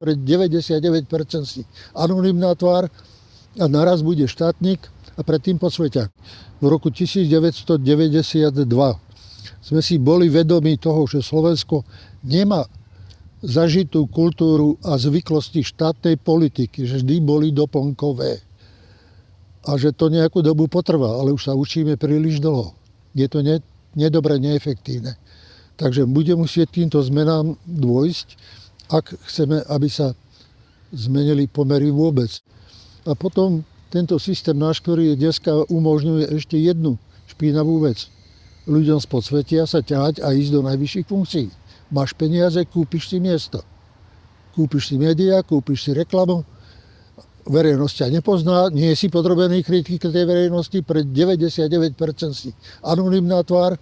Pre 99% si anonymná tvár a naraz bude štátnik a predtým podsveťák. V roku 1992 sme si boli vedomi toho, že Slovensko nemá zažitú kultúru a zvyklosti štátnej politiky, že vždy boli doplnkové. A že to nejakú dobu potrvá, ale už sa učíme príliš dlho. Je to nedobre, neefektívne. Takže bude musieť týmto zmenám dôjsť, ak chceme, aby sa zmenili pomery vôbec. A potom tento systém náš, ktorý je dneska, umožňuje ešte jednu špinavú vec. Ľuďom z podsvetia sa ťahať a ísť do najvyšších funkcií. Máš peniaze, kúpiš si miesto. Kúpiš si médiá, kúpiš si reklamu. Verejnosť ťa nepozná, nie si podrobený kritike tej verejnosti, pre 99% si anonymná tvár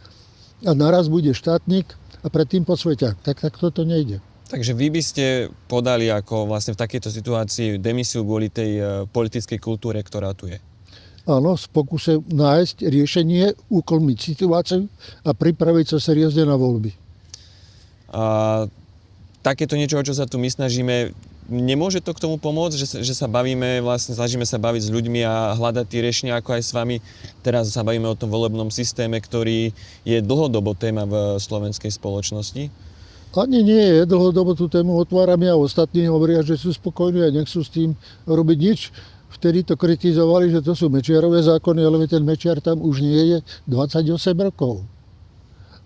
a naraz bude štátnik a predtým podsveťák. Tak toto nejde. Takže vy by ste podali ako vlastne v takejto situácii demisiu kvôli tej politickej kultúre, ktorá tu je? Áno, v pokuse nájsť riešenie, uklmiť situáciu a pripraviť sa seriózne na voľby. A takéto niečo, o čo sa tu my snažíme, nemôže to k tomu pomôcť, že sa bavíme, vlastne snažíme sa baviť s ľuďmi a hľadať tie riešenia, ako aj s vami. Teraz sa bavíme o tom volebnom systéme, ktorý je dlhodobo téma v slovenskej spoločnosti. Ani nie je, dlhodobo tú tému otváram ja, ostatní hovoria, že sú spokojní a nechcú s tým robiť nič. Vtedy to kritizovali, že to sú Mečiarové zákony, ale ten Mečiar tam už nie je 28 rokov.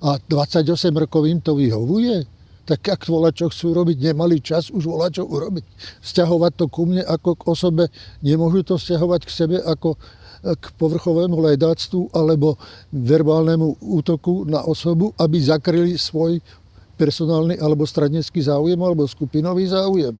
A 28 rokov im to vyhovuje? Tak ak volačo chcú robiť, nemali čas už volačo urobiť. Vzťahovať to ku mne ako k osobe, nemôžu to vzťahovať k sebe ako k povrchovému ledáctvu alebo verbálnemu útoku na osobu, aby zakryli svoj personálny alebo stranický záujem alebo skupinový záujem.